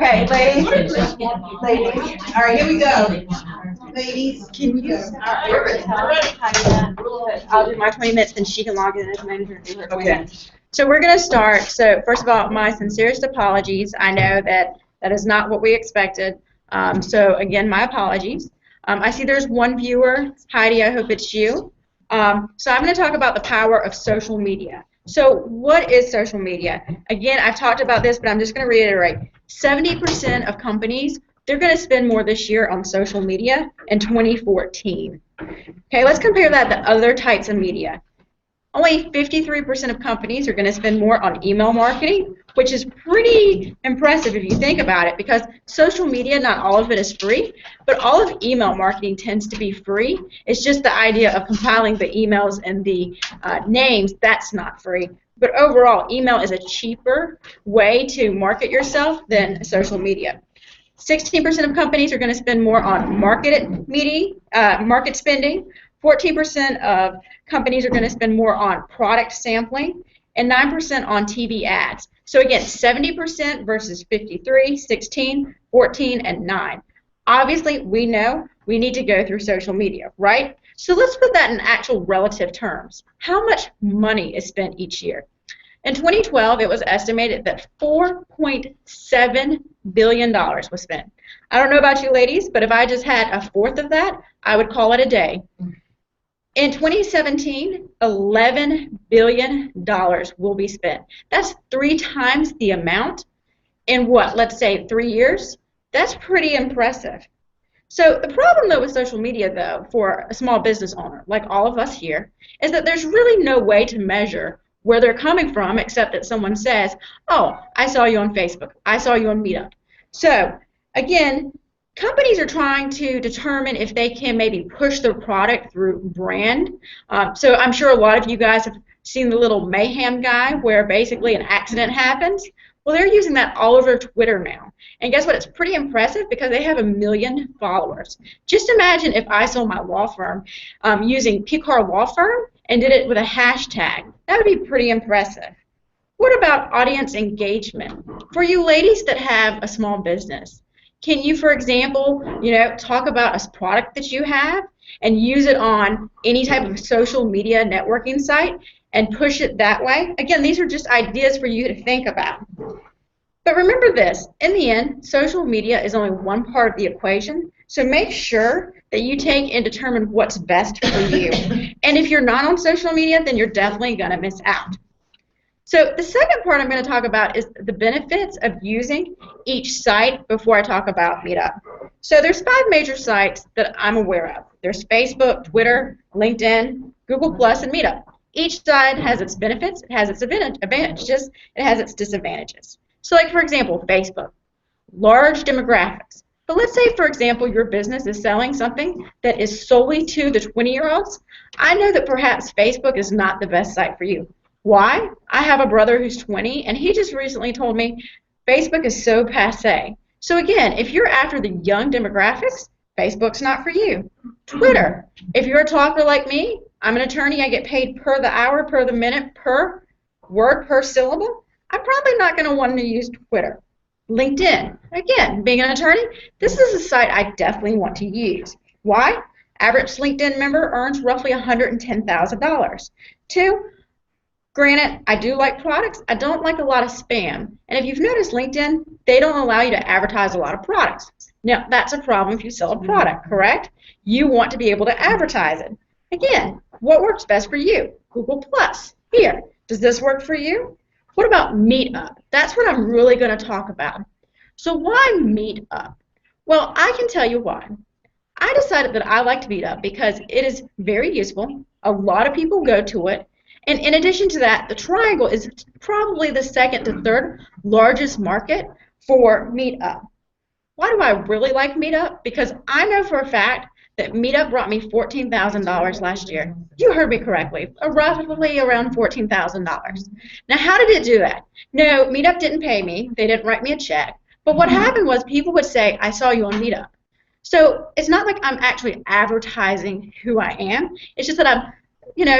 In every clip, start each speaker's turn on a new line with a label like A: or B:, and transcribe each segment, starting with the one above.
A: Okay, ladies. Ladies. All right, here we go. Ladies, can you I'll do my 20 minutes, then she can log in as manager and do her 20 minutes. So we're going to start. So first of all, my sincerest apologies. I know that that is not what we expected. So again, my apologies. I see there's one viewer. Heidi, I hope it's you. So I'm going to talk about the power of social media. So what is social media? Again, I've talked about this, but I'm just going to reiterate. 70% of companies, they're going to spend more this year on social media in 2014. Okay, let's compare that to other types of media. Only 53% of companies are going to spend more on email marketing, which is pretty impressive if you think about it, because social media, not all of it is free, but all of email marketing tends to be free. It's just the idea of compiling the emails and the names, that's not free. But overall, email is a cheaper way to market yourself than social media. 16% of companies are going to spend more on market spending. 14% of companies are going to spend more on product sampling, and 9% on TV ads. So again, 70% versus 53, 16, 14, and 9. Obviously, we know we need to go through social media, right? So let's put that in actual relative terms. How much money is spent each year? In 2012, it was estimated that $4.7 billion was spent. I don't know about you ladies, but if I just had a fourth of that, I would call it a day. In 2017, $11 billion will be spent. That's 3 times the amount in what, let's say 3 years? That's pretty impressive. So the problem though with social media though, for a small business owner, like all of us here, is that there's really no way to measure where they're coming from except that someone says, oh, I saw you on Facebook, I saw you on Meetup. So again, companies are trying to determine if they can maybe push their product through brand. So I'm sure a lot of you guys have seen the little mayhem guy where basically an accident happens. Well, they're using that all over Twitter now. And guess what? It's pretty impressive because they have 1 million followers. Just imagine if I sold my law firm using PCAR Law Firm and did it with a hashtag. That would be pretty impressive. What about audience engagement? For you ladies that have a small business, can you, for example, talk about a product that you have and use it on any type of social media networking site and push it that way? Again, these are just ideas for you to think about. But remember this, in the end, social media is only one part of the equation, so make sure that you take and determine what's best for you. And if you're not on social media, then you're definitely going to miss out. So the second part I'm going to talk about is the benefits of using each site before I talk about Meetup. So there's 5 major sites that I'm aware of. There's Facebook, Twitter, LinkedIn, Google+, and Meetup. Each site has its benefits, it has its advantages, it has its disadvantages. So like for example, Facebook, large demographics. But let's say, for example, your business is selling something that is solely to the 20-year-olds. I know that perhaps Facebook is not the best site for you. Why? I have a brother who's 20, and he just recently told me Facebook is so passé. So again, if you're after the young demographics, Facebook's not for you. Twitter, if you're a talker like me, I'm an attorney, I get paid per the hour, per the minute, per word, per syllable, I'm probably not going to want to use Twitter. LinkedIn, again, being an attorney, this is a site I definitely want to use. Why? Average LinkedIn member earns roughly $110,000. 2, granted, I do like products. I don't like a lot of spam. And if you've noticed LinkedIn, they don't allow you to advertise a lot of products. Now, that's a problem if you sell a product, correct? You want to be able to advertise it. Again, what works best for you? Google+. Here, does this work for you? What about Meetup? That's what I'm really going to talk about. So why Meetup? Well, I can tell you why. I decided that I liked Meetup because it is very useful. A lot of people go to it. And in addition to that, the Triangle is probably the 2nd to 3rd largest market for Meetup. Why do I really like Meetup? Because I know for a fact that Meetup brought me $14,000 last year. You heard me correctly, roughly around $14,000. Now, how did it do that? No, Meetup didn't pay me. They didn't write me a check. But what happened was people would say, I saw you on Meetup. So it's not like I'm actually advertising who I am. It's just that I'm,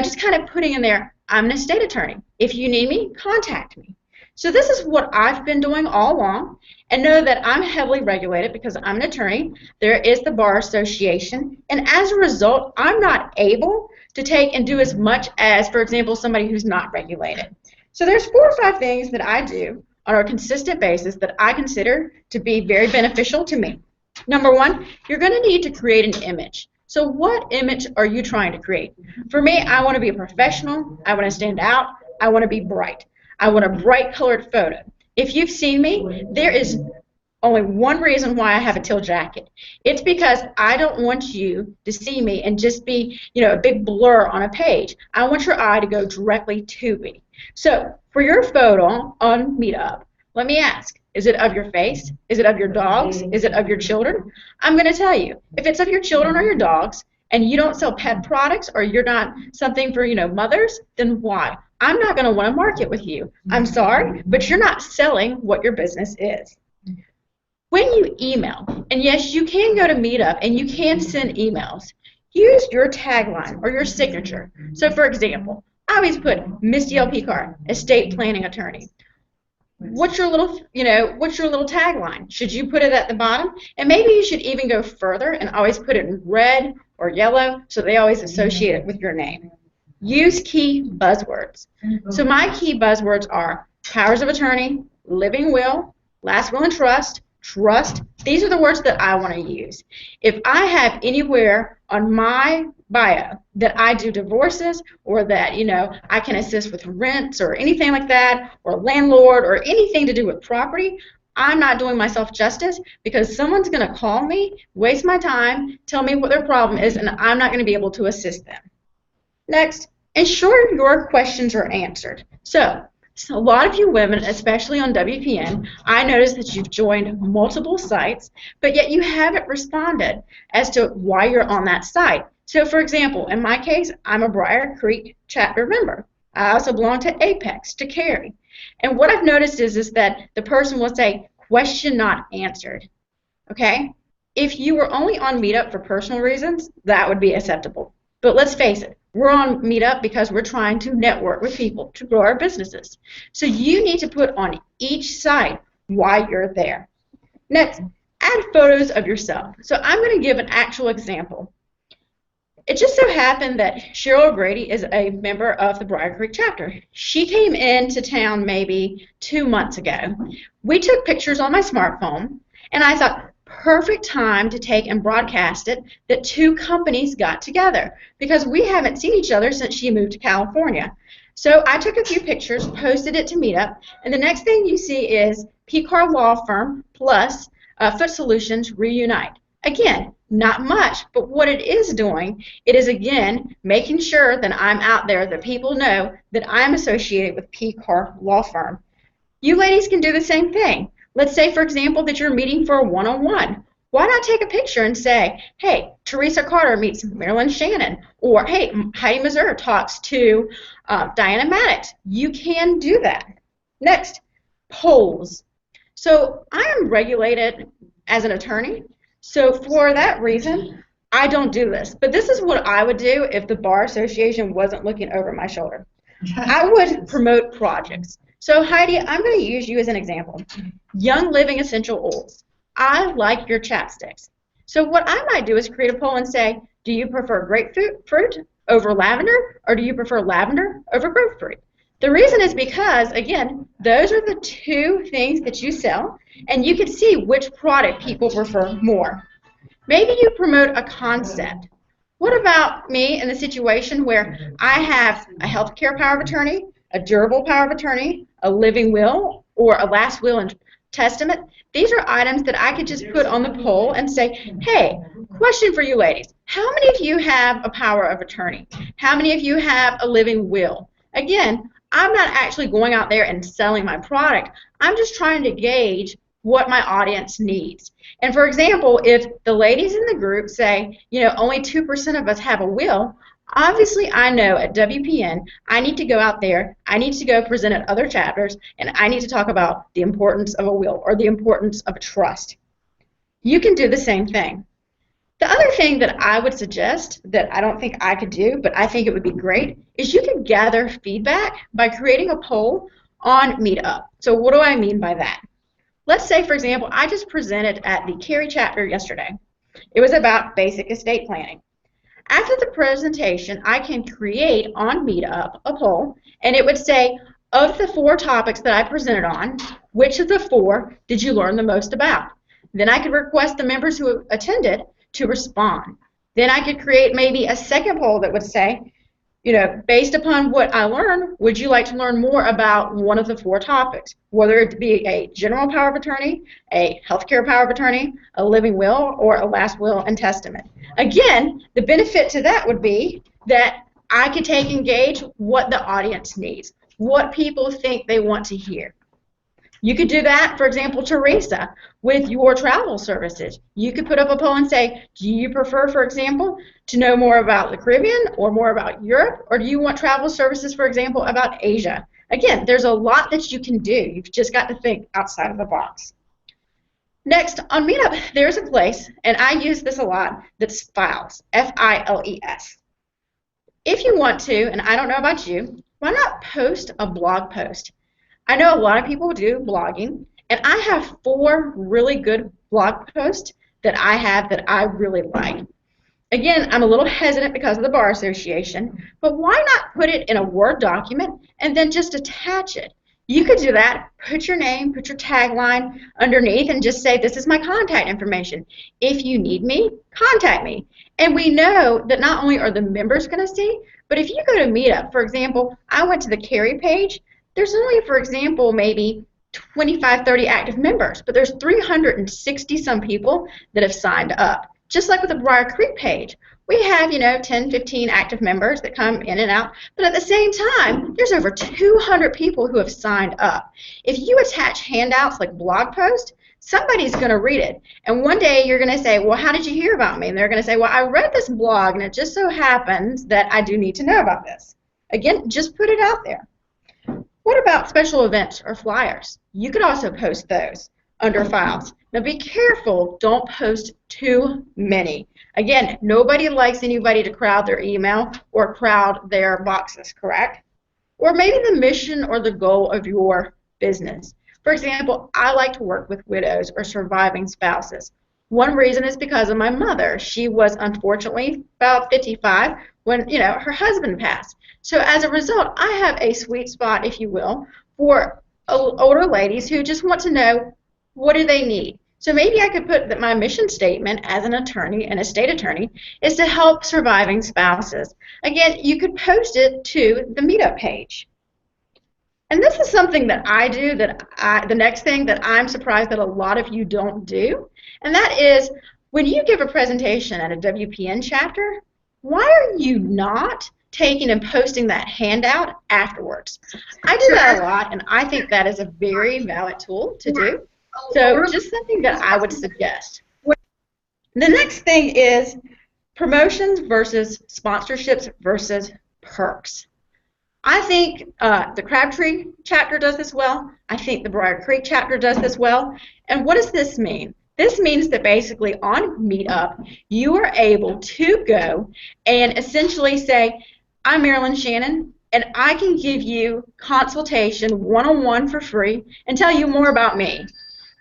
A: just kind of putting in there, I'm an estate attorney. If you need me, contact me. So this is what I've been doing all along, and know that I'm heavily regulated because I'm an attorney. There is the Bar Association, and as a result, I'm not able to take and do as much as, for example, somebody who's not regulated. So there's 4 or 5 things that I do on a consistent basis that I consider to be very beneficial to me. Number 1, you're going to need to create an image. So what image are you trying to create? For me, I want to be a professional. I want to stand out. I want to be bright. I want a bright colored photo. If you've seen me, there is only one reason why I have a teal jacket. It's because I don't want you to see me and just be, a big blur on a page. I want your eye to go directly to me. So for your photo on Meetup, let me ask, is it of your face? Is it of your dogs? Is it of your children? I'm going to tell you, if it's of your children or your dogs, and you don't sell pet products, or you're not something for, mothers, then why? I'm not going to want to market with you. I'm sorry, but you're not selling what your business is. When you email, and yes, you can go to Meetup and you can send emails, use your tagline or your signature. So for example, I always put Misty LP Card, estate planning attorney. What's your little tagline? Should you put it at the bottom? And maybe you should even go further and always put it in red or yellow so they always associate it with your name. Use key buzzwords. So my key buzzwords are powers of attorney, living will, last will and trust. These are the words that I want to use. If I have anywhere on my bio that I do divorces, or that I can assist with rents or anything like that, or landlord, or anything to do with property, I'm not doing myself justice, because someone's going to call me, waste my time, tell me what their problem is, and I'm not going to be able to assist them. Next, ensure your questions are answered. So a lot of you women, especially on WPN, I noticed that you've joined multiple sites, but yet you haven't responded as to why you're on that site. So for example, in my case, I'm a Briar Creek chapter member. I also belong to Apex, to Cary. And what I've noticed is that the person will say, question not answered. Okay? If you were only on Meetup for personal reasons, that would be acceptable. But let's face it, we're on Meetup because we're trying to network with people to grow our businesses. So you need to put on each site why you're there. Next, add photos of yourself. So I'm going to give an actual example. It just so happened that Cheryl Grady is a member of the Briar Creek chapter. She came into town maybe 2 months ago. We took pictures on my smartphone, and I thought, perfect time to take and broadcast it that 2 companies got together, because we haven't seen each other since she moved to California. So I took a few pictures, posted it to Meetup, and the next thing you see is PCAR Law Firm plus Foot Solutions reunite. Again, not much, but what it is doing, it is again making sure that I'm out there, that people know that I'm associated with PCAR Law Firm. You ladies can do the same thing. Let's say, for example, that you're meeting for a one-on-one. Why not take a picture and say, hey, Teresa Carter meets Marilyn Shannon, or hey, Heidi Mazur talks to Diana Maddox. You can do that. Next, polls. So I am regulated as an attorney, so for that reason, I don't do this. But this is what I would do if the Bar Association wasn't looking over my shoulder. I would promote projects. So Heidi, I'm going to use you as an example. Young Living Essential Oils. I like your chapsticks. So what I might do is create a poll and say, do you prefer grapefruit over lavender, or do you prefer lavender over grapefruit? The reason is because, again, those are the 2 things that you sell, and you can see which product people prefer more. Maybe you promote a concept. What about me in the situation where I have a healthcare power of attorney, a durable power of attorney, a living will, or a last will and testament? These are items that I could just put on the poll and say, hey, question for you ladies. How many of you have a power of attorney? How many of you have a living will? Again, I'm not actually going out there and selling my product. I'm just trying to gauge what my audience needs. And for example, if the ladies in the group say, only 2% of us have a will, obviously I know at WPN I need to go out there, I need to go present at other chapters, and I need to talk about the importance of a will or the importance of a trust. You can do the same thing. The other thing that I would suggest that I don't think I could do, but I think it would be great, is you can gather feedback by creating a poll on Meetup. So what do I mean by that? Let's say, for example, I just presented at the Cary chapter yesterday. It was about basic estate planning. After the presentation, I can create on Meetup a poll, and it would say, of the 4 topics that I presented on, which of the 4 did you learn the most about? Then I could request the members who attended to respond. Then I could create maybe a second poll that would say, based upon what I learned, would you like to learn more about one of the 4 topics, whether it be a general power of attorney, a healthcare power of attorney, a living will, or a last will and testament? Again, the benefit to that would be that I could engage what the audience needs, what people think they want to hear. You could do that, for example, Teresa, with your travel services. You could put up a poll and say, do you prefer, for example, to know more about the Caribbean or more about Europe, or do you want travel services, for example, about Asia? Again, there's a lot that you can do. You've just got to think outside of the box. Next, on Meetup, there's a place, and I use this a lot, that's files, F-I-L-E-S. If you want to, and I don't know about you, why not post a blog post? I know a lot of people do blogging, and I have 4 really good blog posts that I really like. Again, I'm a little hesitant because of the Bar Association, but why not put it in a Word document and then just attach it? You could do that, put your name, put your tagline underneath, and just say, this is my contact information. If you need me, contact me. And we know that not only are the members going to see, but if you go to Meetup, for example, I went to the Cary page, there's only, for example, maybe 25, 30 active members, but there's 360 some people that have signed up. Just like with the Briar Creek page, we have, 10, 15 active members that come in and out, but at the same time, there's over 200 people who have signed up. If you attach handouts like blog posts, somebody's going to read it, and one day you're going to say, well, how did you hear about me? And they're going to say, well, I read this blog, and it just so happens that I do need to know about this. Again, just put it out there. What about special events or flyers? You could also post those under files. Now be careful, don't post too many. Again, nobody likes anybody to crowd their email or crowd their boxes, correct? Or maybe the mission or the goal of your business. For example, I like to work with widows or surviving spouses. One reason is because of my mother. She was unfortunately about 55 when, her husband passed. So as a result, I have a sweet spot, if you will, for older ladies who just want to know, what do they need? So maybe I could put that my mission statement as an attorney, an estate attorney, is to help surviving spouses. Again, you could post it to the Meetup page. And this is something that I do, the next thing that I'm surprised that a lot of you don't do, and that is when you give a presentation at a WPN chapter, why are you not taking and posting that handout afterwards? I do that a lot, and I think that is a very valid tool to do. So just something that I would suggest. The next thing is promotions versus sponsorships versus perks. I think the Crabtree chapter does this well. I think the Briar Creek chapter does this well. And what does this mean? This means that basically on Meetup, you are able to go and essentially say, I'm Marilyn Shannon, and I can give you consultation one-on-one for free and tell you more about me.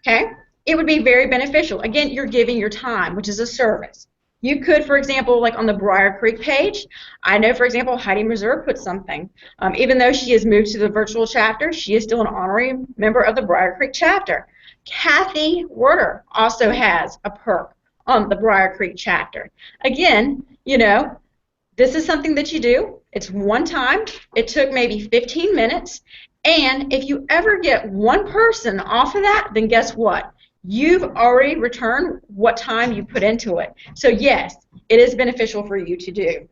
A: Okay? It would be very beneficial. Again, you're giving your time, which is a service. You could, for example, like on the Briar Creek page, I know, for example, Heidi Meserve put something. Even though she has moved to the virtual chapter, she is still an honorary member of the Briar Creek chapter. Kathy Werder also has a perk on the Briar Creek chapter. Again, this is something that you do. It's one time. It took maybe 15 minutes. And if you ever get one person off of that, then guess what? You've already returned what time you put into it. So yes, it is beneficial for you to do.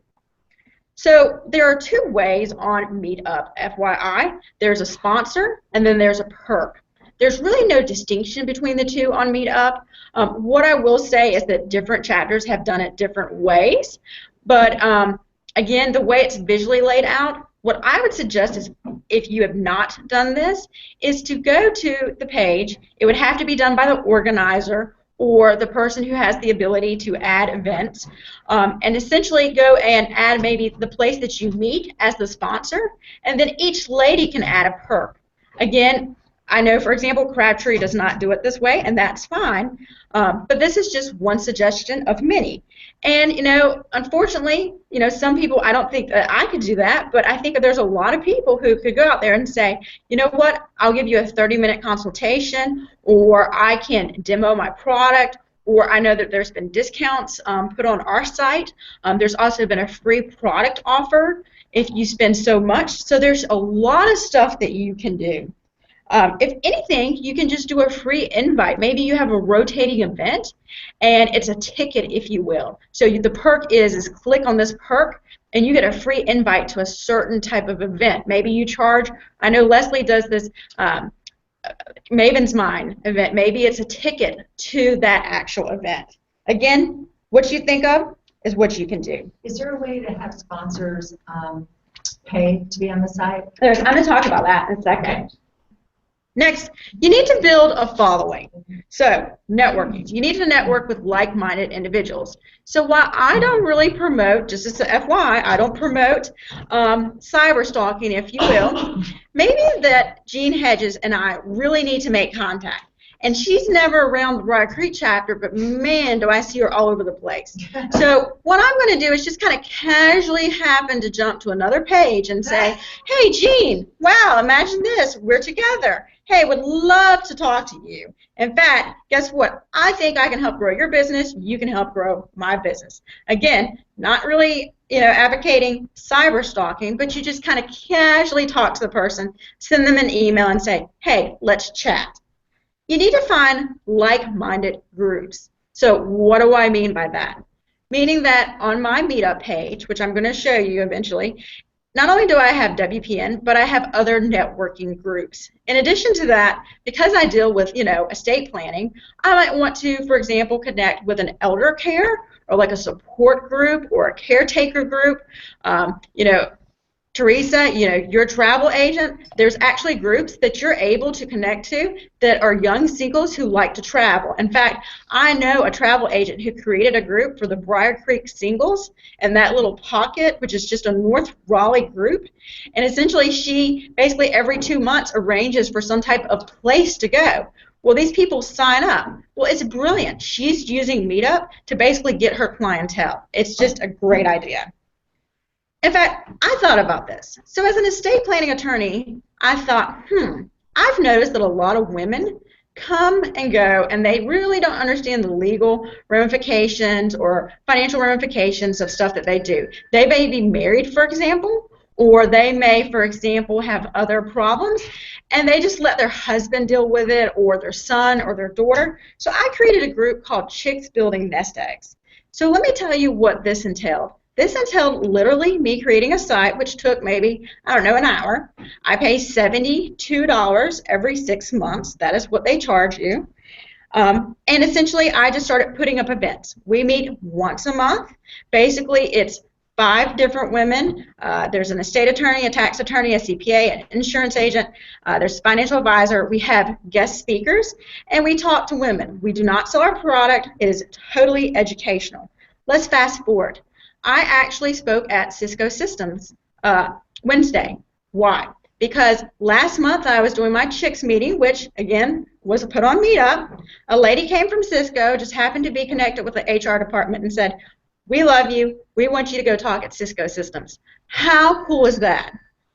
A: So there are 2 ways on Meetup, FYI. There's a sponsor, and then there's a perk. There's really no distinction between the 2 on Meetup. What I will say is that different chapters have done it different ways. But again, the way it's visually laid out, what I would suggest is, if you have not done this, is to go to the page. It would have to be done by the organizer or the person who has the ability to add events, and essentially go and add maybe the place that you meet as the sponsor, and then each lady can add a perk. Again, I know, for example, Crabtree does not do it this way, and that's fine. But this is just one suggestion of many. And, unfortunately, some people, I don't think that I could do that, but I think that there's a lot of people who could go out there and say, you know what, I'll give you a 30-minute consultation, or I can demo my product, or I know that there's been discounts put on our site. There's also been a free product offer if you spend so much. So there's a lot of stuff that you can do. If anything, you can just do a free invite. Maybe you have a rotating event, and it's a ticket, if you will. So the perk is click on this perk, and you get a free invite to a certain type of event. Maybe you charge, I know Leslie does this Maven's Mind event. Maybe it's a ticket to that actual event. Again, what you think of is what you can do.
B: Is there a way to have sponsors pay to be on the site?
A: I'm going to talk about that in a second. Okay. Next, you need to build a following. So, networking. You need to network with like-minded individuals. So while I don't really promote, just as a FYI, I don't promote cyber stalking, if you will, maybe that Jean Hedges and I really need to make contact. And she's never around the Briar Creek chapter, but man, do I see her all over the place. So what I'm going to do is just kind of casually happen to jump to another page and say, hey, Jean, wow, imagine this, we're together. Hey, would love to talk to you. In fact, guess what? I think I can help grow your business. You can help grow my business. Again, not really, advocating cyber stalking, but you just kind of casually talk to the person, send them an email, and say, hey, let's chat. You need to find like-minded groups. So what do I mean by that? Meaning that on my Meetup page, which I'm going to show you eventually, not only do I have WPN, but I have other networking groups. In addition to that, because I deal with, estate planning, I might want to, for example, connect with an elder care or like a support group or a caretaker group. Teresa, your travel agent, there's actually groups that you're able to connect to that are young singles who like to travel. In fact, I know a travel agent who created a group for the Briar Creek singles and that little pocket, which is just a North Raleigh group. And essentially, she basically every 2 months arranges for some type of place to go. Well, these people sign up. Well, it's brilliant. She's using Meetup to basically get her clientele. It's just a great idea. In fact, I thought about this. So as an estate planning attorney, I thought, I've noticed that a lot of women come and go, and they really don't understand the legal ramifications or financial ramifications of stuff that they do. They may be married, for example, or they may, for example, have other problems, and they just let their husband deal with it, or their son, or their daughter. So I created a group called Chicks Building Nest Eggs. So let me tell you what this entailed. This entailed literally me creating a site, which took maybe, an hour. I pay $72 every 6 months. That is what they charge you. And essentially, I just started putting up events. We meet once a month. Basically, it's 5 different women. There's an estate attorney, a tax attorney, a CPA, an insurance agent. There's a financial advisor. We have guest speakers, and we talk to women. We do not sell our product. It is totally educational. Let's fast forward. I actually spoke at Cisco Systems Wednesday. Why? Because last month I was doing my Chicks meeting, which, again, was put on Meetup. A lady came from Cisco, just happened to be connected with the HR department and said, we love you. We want you to go talk at Cisco Systems. How cool is that?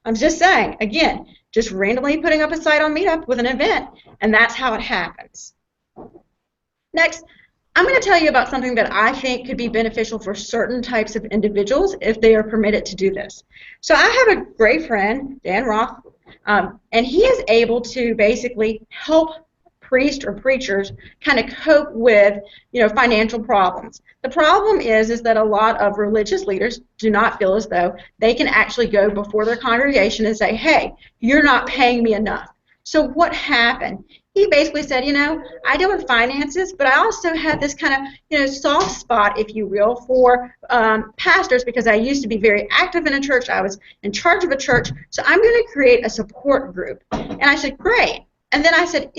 A: I'm just saying, again, just randomly putting up a site on Meetup with an event, and that's how it happens. Next, I'm going to tell you about something that I think could be beneficial for certain types of individuals if they are permitted to do this. So I have a great friend, Dan Roth, and he is able to basically help priests or preachers kind of cope with, financial problems. The problem is that a lot of religious leaders do not feel as though they can actually go before their congregation and say, hey, you're not paying me enough. So what happened? He basically said, I deal with finances, but I also have this kind of, soft spot, if you will, for pastors because I used to be very active in a church. I was in charge of a church, so I'm going to create a support group. And I said, great. And then I said,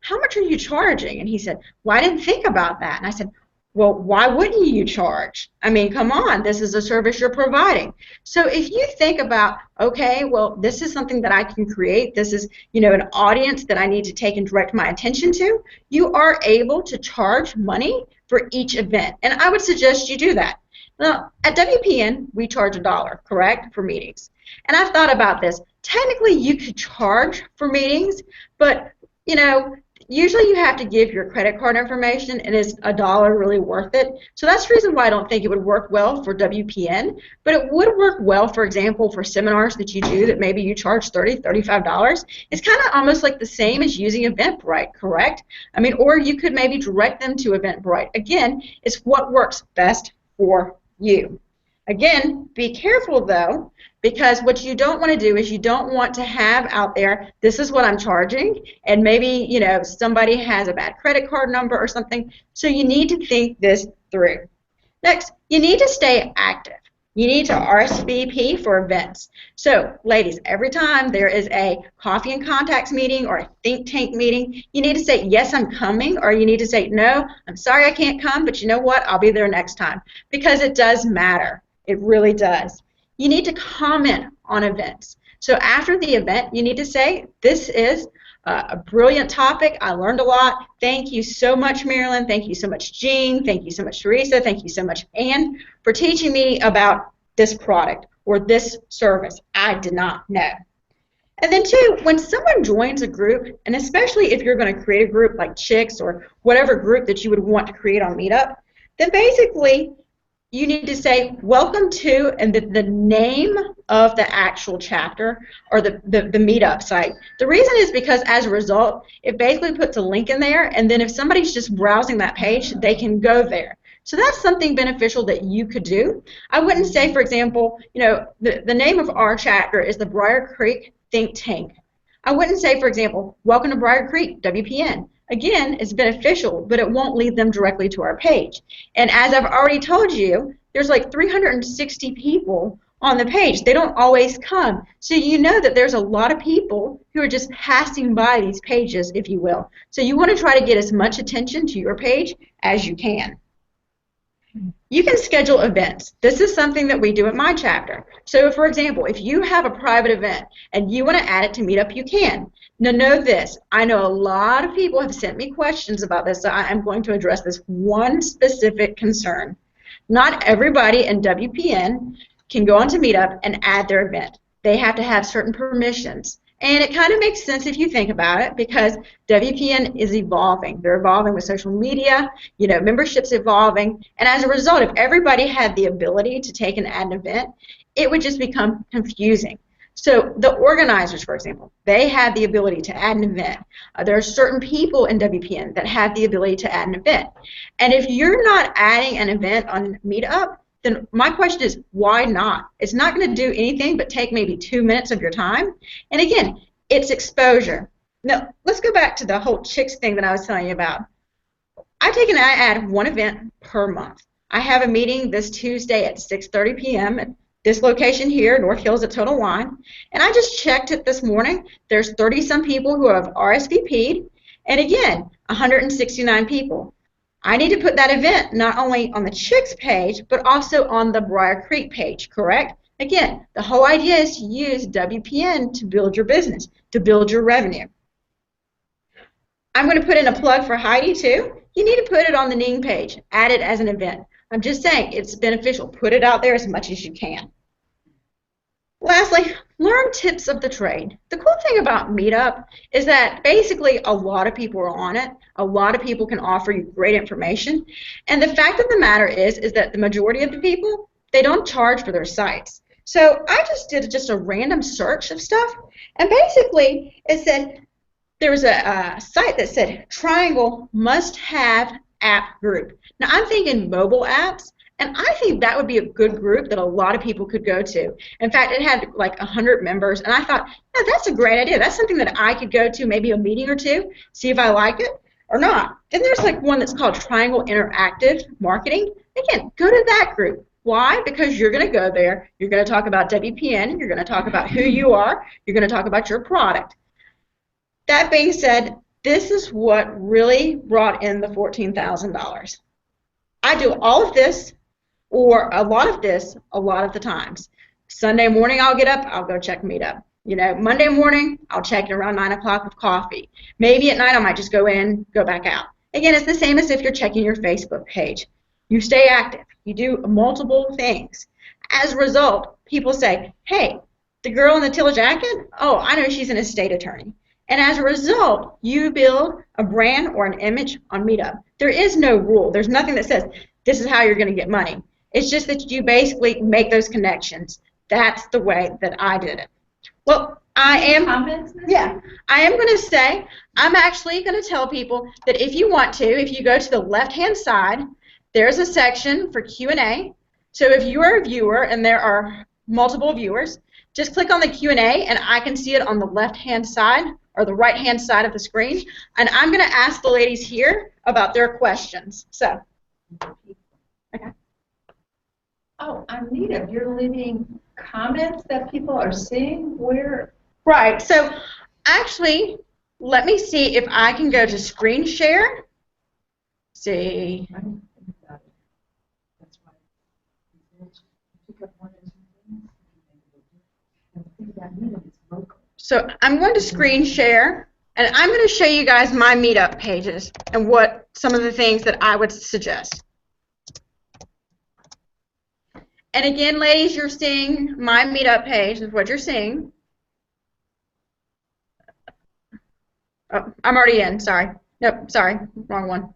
A: how much are you charging? And he said, well, I didn't think about that. And I said, Well, why wouldn't you charge? I mean, come on, this is a service you're providing. So if you think about, okay, well, this is something that I can create, this is, an audience that I need to take and direct my attention to, you are able to charge money for each event. And I would suggest you do that. Now, at WPN, we charge $1, correct, for meetings. And I've thought about this. Technically, you could charge for meetings, but, usually you have to give your credit card information, and is $1 really worth it? So that's the reason why I don't think it would work well for WPN, but it would work well, for example, for seminars that you do that maybe you charge $30, $35. It's kind of almost like the same as using Eventbrite, correct? I mean, or you could maybe direct them to Eventbrite. Again, it's what works best for you. Again, be careful though, because what you don't want to do is you don't want to have out there, this is what I'm charging, and maybe, somebody has a bad credit card number or something, so you need to think this through. Next, you need to stay active. You need to RSVP for events. So, ladies, every time there is a Coffee and Contacts meeting or a think tank meeting, you need to say, yes, I'm coming, or you need to say, no, I'm sorry I can't come, but you know what, I'll be there next time, because it does matter. It really does. You need to comment on events. So after the event, you need to say, this is a brilliant topic. I learned a lot. Thank you so much, Marilyn. Thank you so much, Jean. Thank you so much, Teresa. Thank you so much, Anne, for teaching me about this product or this service. I did not know. And then two, when someone joins a group, and especially if you're going to create a group like Chicks or whatever group that you would want to create on Meetup, then basically you need to say, welcome to, and the name of the actual chapter or the Meetup site. The reason is because as a result, it basically puts a link in there, and then if somebody's just browsing that page, they can go there. So that's something beneficial that you could do. I wouldn't say, for example, the name of our chapter is the Briar Creek Think Tank. I wouldn't say, for example, welcome to Briar Creek, WPN. Again, it's beneficial, but it won't lead them directly to our page. And as I've already told you, there's like 360 people on the page. They don't always come. So you know that there's a lot of people who are just passing by these pages, if you will. So you want to try to get as much attention to your page as you can. You can schedule events. This is something that we do at my chapter. So, for example, if you have a private event and you want to add it to Meetup, you can. Now, know this. I know a lot of people have sent me questions about this, so I am going to address this one specific concern. Not everybody in WPN can go onto Meetup and add their event. They have to have certain permissions. And it kind of makes sense if you think about it, because WPN is evolving. They're evolving with social media, membership's evolving, and as a result, if everybody had the ability to take and add an event, it would just become confusing. So the organizers, for example, they have the ability to add an event. There are certain people in WPN that have the ability to add an event. And if you're not adding an event on Meetup, then my question is, why not? It's not going to do anything but take maybe 2 minutes of your time. And again, it's exposure. Now, let's go back to the whole Chicks thing that I was telling you about. I add one event per month. I have a meeting this Tuesday at 6:30 p.m. at this location here, North Hills at Total Wine. And I just checked it this morning. There's 30-some people who have RSVP'd. And again, 169 people. I need to put that event not only on the Chicks page, but also on the Briar Creek page, correct? Again, the whole idea is to use WPN to build your business, to build your revenue. I'm going to put in a plug for Heidi, too. You need to put it on the Ning page, add it as an event. I'm just saying, it's beneficial. Put it out there as much as you can. Lastly, learn tips of the trade. The cool thing about Meetup is that basically a lot of people are on it. A lot of people can offer you great information. And the fact of the matter is that the majority of the people, they don't charge for their sites. So I just did just a random search of stuff, and basically it said there was a site that said Triangle must-have app group. Now I'm thinking mobile apps. And I think that would be a good group that a lot of people could go to. In fact, it had like 100 members, and I thought, no, that's a great idea. That's something that I could go to, maybe a meeting or two, see if I like it or not. Then there's like one that's called Triangle Interactive Marketing. Again, go to that group. Why? Because you're going to go there, you're going to talk about WPN, you're going to talk about who you are, you're going to talk about your product. That being said, this is what really brought in the $14,000. I do all of this or a lot of this a lot of the times. Sunday morning I'll get up, I'll go check Meetup. You know, Monday morning I'll check it around 9 o'clock with coffee. Maybe at night I might just go in, go back out. Again, it's the same as if you're checking your Facebook page. You stay active. You do multiple things. As a result, people say, hey, the girl in the teal jacket, oh, I know she's an estate attorney. And as a result, you build a brand or an image on Meetup. There is no rule. There's nothing that says this is how you're going to get money. It's just that you basically make those connections. That's the way that I did it. Well, I am going to say, I'm actually going to tell people that if you want to, if you go to the left-hand side, there's a section for Q&A. So if you are a viewer and there are multiple viewers, just click on the Q&A and I can see it on the left-hand side or the right-hand side of the screen. And I'm going to ask the ladies here about their questions. So, okay.
B: Oh, Anita, you're leaving comments that people are seeing? Where?
A: Right. So actually, let me see if I can go to screen share. See. So I'm going to screen share, and I'm going to show you guys my Meetup pages and what some of the things that I would suggest. And again, ladies, you're seeing my Meetup page is what you're seeing. Oh, I'm already in. Sorry. Nope, sorry. Wrong one.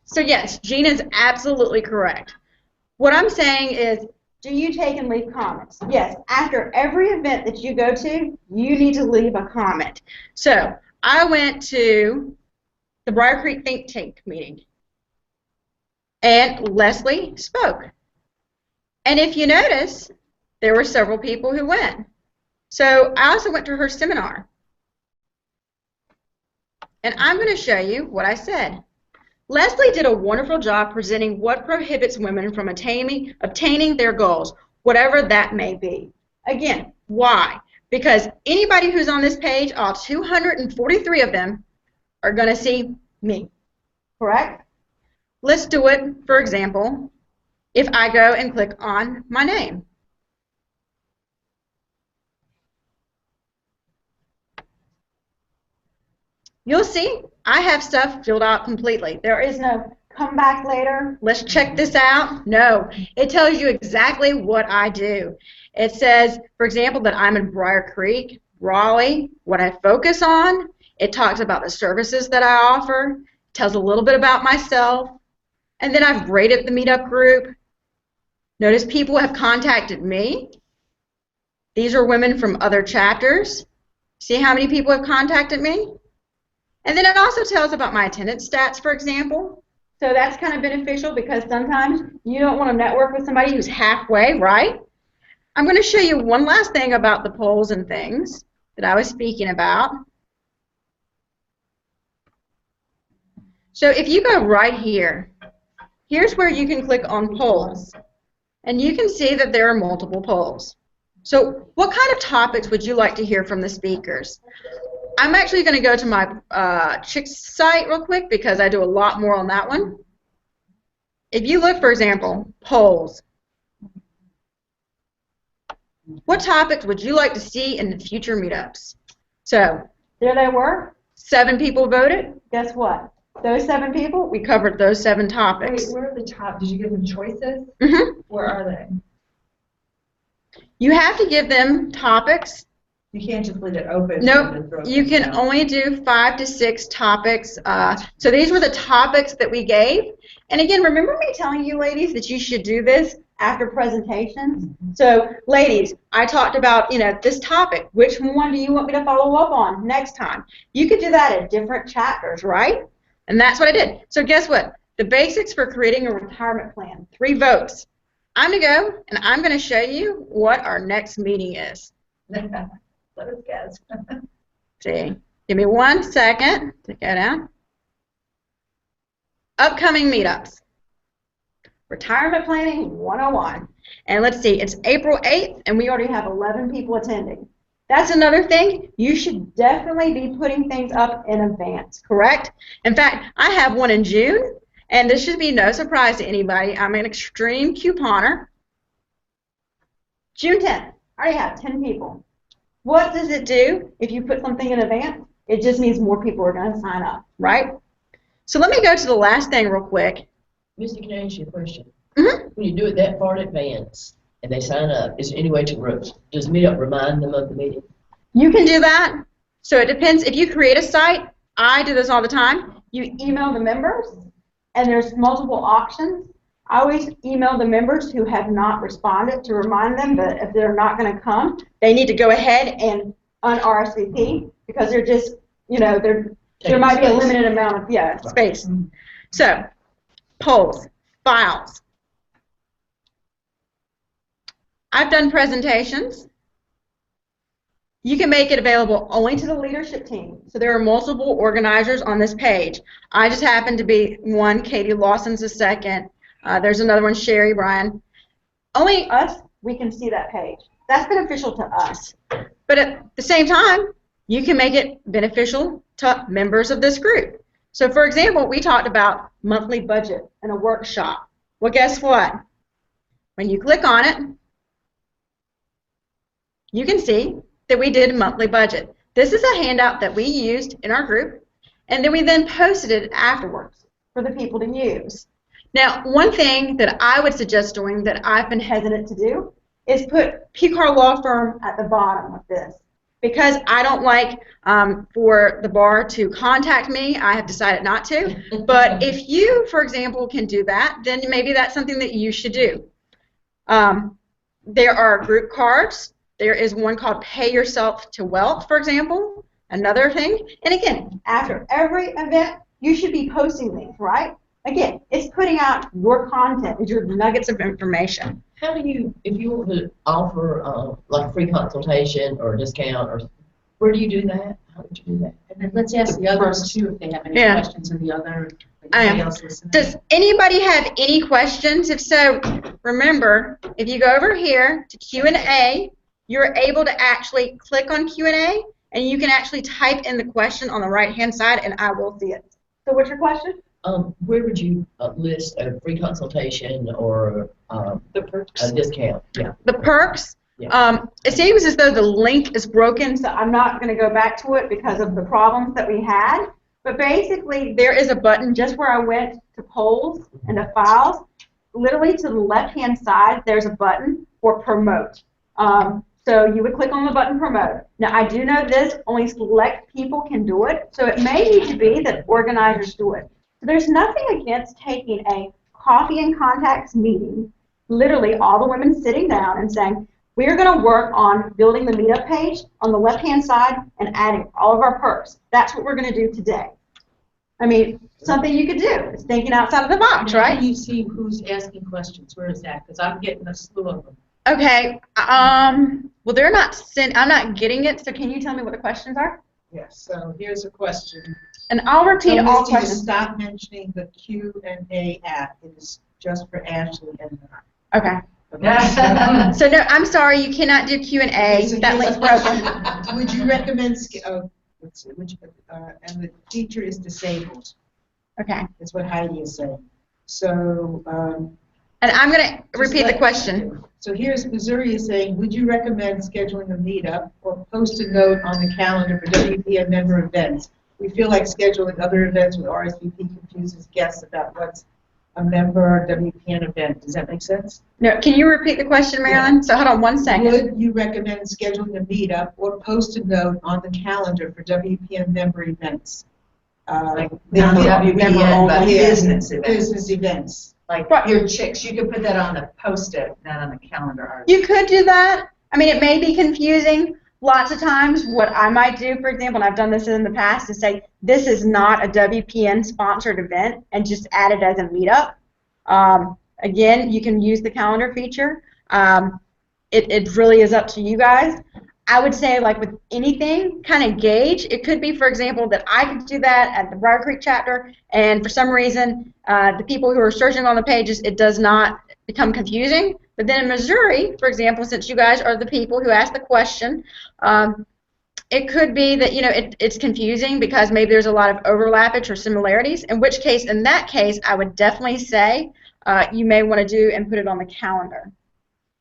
A: So yes, Gina's absolutely correct. What I'm saying is, do you take and leave comments? Yes, after every event that you go to, you need to leave a comment. So I went to the Briar Creek Think Tank meeting, and Leslie spoke. And if you notice, there were several people who went. So I also went to her seminar. And I'm going to show you what I said. Leslie did a wonderful job presenting what prohibits women from obtaining their goals, whatever that may be. Again, why? Because anybody who's on this page, all 243 of them, are going to see me, correct? Let's do it, for example, if I go and click on my name. You'll see I have stuff filled out completely. There is no come back later, let's check this out. No, it tells you exactly what I do. It says, for example, that I'm in Briar Creek, Raleigh, what I focus on. It talks about the services that I offer, tells a little bit about myself, and then I've rated the Meetup group. Notice people have contacted me. These are women from other chapters. See how many people have contacted me? And then it also tells about my attendance stats, for example. So that's kind of beneficial because sometimes you don't want to network with somebody who's halfway, right? I'm going to show you one last thing about the polls and things that I was speaking about. So if you go right here, here's where you can click on polls. And you can see that there are multiple polls. So what kind of topics would you like to hear from the speakers? I'm actually going to go to my Chicks site real quick because I do a lot more on that one. If you look, for example, polls, what topics would you like to see in the future meetups? So there they were. 7 people voted. Guess what? Those 7 people, we covered those 7 topics.
B: Wait, where are the top? Did you give them choices?
A: Mm-hmm.
B: Where are they?
A: You have to give them topics.
B: You can't just leave it open.
A: Nope, you can only do 5 to 6 topics. So these were the topics that we gave. And again, remember me telling you, ladies, that you should do this after presentations? Mm-hmm. So, ladies, I talked about, this topic. Which one do you want me to follow up on next time? You could do that at different chapters, right? And that's what I did. So guess what? The basics for creating a retirement plan. 3 votes. I'm going to go, and I'm going to show you what our next meeting is.
B: Let us guess.
A: See, give me 1 second to go down. Upcoming meetups. Retirement Planning 101. And let's see, it's April 8th, and we already have 11 people attending. That's another thing. You should definitely be putting things up in advance, correct? In fact, I have one in June, and this should be no surprise to anybody. I'm an extreme couponer. June 10th, I already have 10 people. What does it do if you put something in advance? It just means more people are going to sign up, right? So let me go to the last thing real quick.
C: Misty, can I ask you a question?
A: Mm-hmm.
C: When you do it that far in advance and they sign up, is there any way to, does Meetup remind them of the meeting?
A: You can do that. So it depends. If you create a site, I do this all the time. You email the members, and there's multiple options. I always email the members who have not responded to remind them that if they're not going to come, they need to go ahead and un-RSVP because they're just, you know, there might be a limited amount of space. So, polls, files. I've done presentations. You can make it available only to the leadership team. So there are multiple organizers on this page. I just happen to be one. Katie Lawson's the second. There's another one, Sherry, Brian. Only us, we can see that page. That's beneficial to us. But at the same time, you can make it beneficial to members of this group. So for example, we talked about monthly budget in a workshop. Well, guess what? When you click on it, you can see that we did a monthly budget. This is a handout that we used in our group, and then we then posted it afterwards for the people to use. Now, one thing that I would suggest doing that I've been hesitant to do is put PCAR Law Firm at the bottom of this because I don't like for the bar to contact me. I have decided not to. But if you, for example, can do that, then maybe that's something that you should do. There are group cards. There is one called Pay Yourself to Wealth, for example, another thing. And again, after every event, you should be posting these, right? Again, it's putting out your content, it's your nuggets of information.
C: How do you, if you want to offer like a free consultation or a discount, or where do you do that? How would you do that?
D: And then let's ask the others too if they have any questions in the other. Else listening.
A: Does anybody have any questions? If so, remember, if you go over here to Q&A, you're able to actually click on Q&A, and you can actually type in the question on the right-hand side, and I will see it. So what's your question?
C: Where would you list a free consultation or
D: The perks.
C: a discount? Yeah.
A: The perks?
C: Yeah.
A: It seems as though the link is broken, so I'm not going to go back to it because of the problems that we had. But basically, there is a button just where I went to polls and to files. Literally to the left-hand side, there's a button for promote. So you would click on the button promote. Now I do know this, only select people can do it, so it may need to be that organizers do it. So there's nothing against taking a coffee and contacts meeting, literally all the women sitting down and saying, we're going to work on building the meetup page on the left-hand side and adding all of our perks. That's what we're going to do today. I mean, something you could do. It's thinking outside of the box, right?
D: How do you see who's asking questions? Where is that? Because I'm getting a slew of them.
A: Okay. Well, they're not I'm not getting it. So can you tell me what the questions are?
E: Yes. So here's a question.
A: And I'll repeat all
E: Misty,
A: questions.
E: stop mentioning the Q&A app. It is just for Ashley and I.
A: Okay.
E: Okay.
A: So no, I'm sorry. You cannot do Q&A.
E: So
A: That link's broken.
E: would you recommend? Let's see. And the teacher is disabled.
A: Okay.
E: That's what Heidi is saying. So.
A: And I'm going to repeat the question.
E: So here's Missouri is saying, would you recommend scheduling a meetup or post a note on the calendar for WPN member events? We feel like scheduling other events with RSVP confuses guests about what's a member WPN event. Does that make sense?
A: No, can you repeat the question, Marilyn? Yeah. So hold on 1 second.
E: Would you recommend scheduling a meetup or post a note on the calendar for WPN member events?
F: Like not WPN, but business events.
E: Business events.
F: Like your chicks, you could put that on the post-it, not on the calendar.
A: You could do that. I mean, it may be confusing. Lots of times what I might do, for example, and I've done this in the past, is say this is not a WPN sponsored event and just add it as a meetup. Again, you can use the calendar feature. It really is up to you guys. I would say, like with anything, kind of gauge. It could be, for example, that I could do that at the Briar Creek chapter, and for some reason, the people who are searching on the pages, it does not become confusing. But then in Missouri, for example, since you guys are the people who asked the question, it could be that, you know, it's confusing because maybe there's a lot of overlappage or similarities, in which case, in that case, I would definitely say you may want to do and put it on the calendar.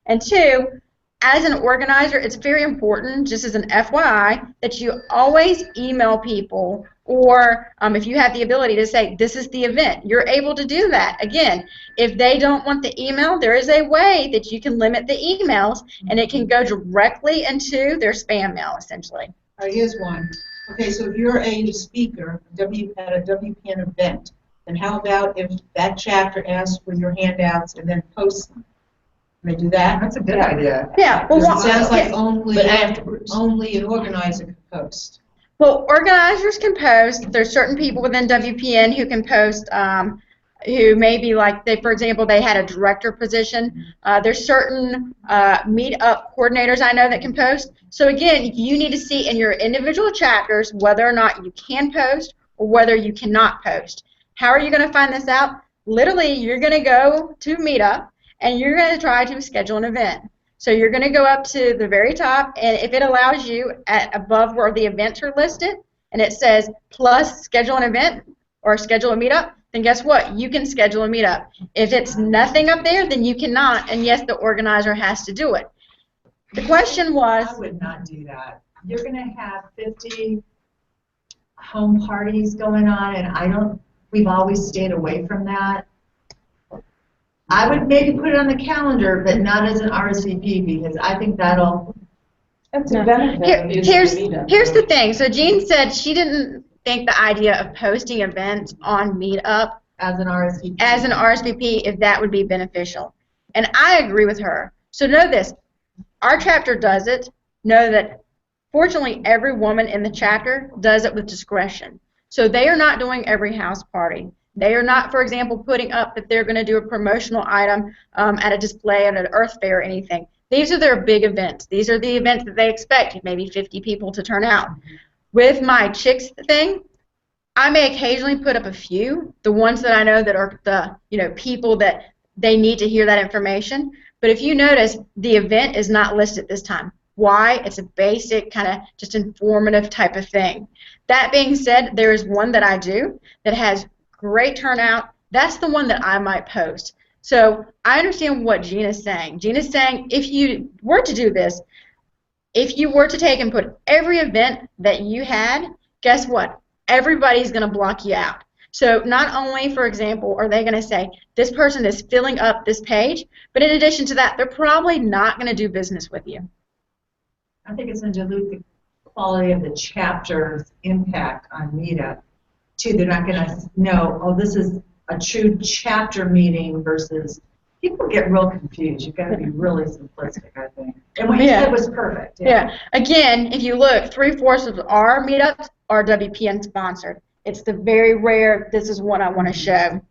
A: And two, as an organizer, it's very important, just as an FYI, that you always email people, or if you have the ability to say, this is the event, you're able to do that. Again, if they don't want the email, there is a way that you can limit the emails, and it can go directly into their spam mail, essentially.
E: All right, here's one. Okay, so if you're a speaker at a WPN event, then how about if that chapter asks for your handouts and then posts them? Can they do that?
F: That's a good idea.
A: Yeah. Well,
E: Because it sounds like
C: But afterwards.
E: only an organizer can post.
A: Well, organizers can post. There's certain people within WPN who can post, who maybe like for example, they had a director position. There's certain Meetup coordinators I know that can post. So again, you need to see in your individual chapters whether or not you can post or whether you cannot post. How are you going to find this out? Literally, you're going to go to Meetup and you're going to try to schedule an event. So you're going to go up to the very top, and if it allows you above where the events are listed, and it says plus schedule an event or schedule a meetup, then guess what? You can schedule a meetup. If it's nothing up there, then you cannot, and yes, the organizer has to do it. The question was...
F: I would not do that. You're going to have 50 home parties going on, and we've always stayed away from that. I would maybe put it on the calendar, but not as an RSVP, because I think that'll...
B: That's a benefit.
A: Here's the thing. So Jean said she didn't think the idea of posting events on Meetup
F: As an RSVP.
A: as an RSVP, if that would be beneficial. And I agree with her. So know this. Our chapter does it. Know that fortunately every woman in the chapter does it with discretion. So they are not doing every house party. They are not, for example, putting up that they're going to do a promotional item at a display at an Earth Fair or anything. These are their big events. These are the events that they expect maybe 50 people to turn out. With my Chicks thing, I may occasionally put up a few, the ones that I know that are the people that they need to hear that information. But if you notice, the event is not listed this time. Why? It's a basic kind of just informative type of thing. That being said, there is one that I do that has great turnout. That's the one that I might post. So I understand what Gina's saying. Gina's saying if you were to do this, if you were to take and put every event that you had, guess what? Everybody's going to block you out. So not only, for example, are they going to say, this person is filling up this page, but in addition to that, they're probably not going to do business with you.
F: I think it's going to dilute the quality of the chapter's impact on Meetup. Too, they're not going to know, oh, this is a true chapter meeting versus, people get real confused. You've got to be really simplistic, I think. And what you said was perfect.
A: Yeah. Again, if you look, 3/4 of our meetups are WPN sponsored. It's the very rare, this is what I want to show.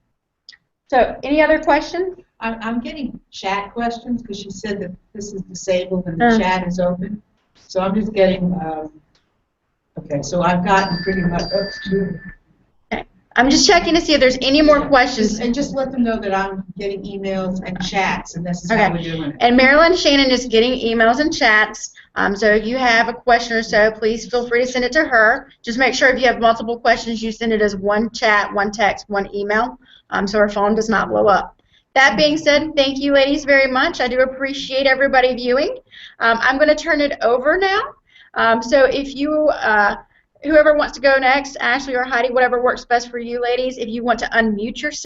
A: So, any other questions?
E: I'm getting chat questions because she said that this is disabled and the chat is open. So I'm just getting, okay, so I've gotten pretty much up to...
A: I'm just checking to see if there's any more questions.
E: And just let them know that I'm getting emails and chats, and this is how we're doing it.
A: And Marilyn Shannon is getting emails and chats. So if you have a question or so, please feel free to send it to her. Just make sure if you have multiple questions, you send it as one chat, one text, one email, so her phone does not blow up. That being said, thank you, ladies, very much. I do appreciate everybody viewing. I'm going to turn it over now. So if you... whoever wants to go next, Ashley or Heidi, whatever works best for you, ladies, if you want to unmute yourself.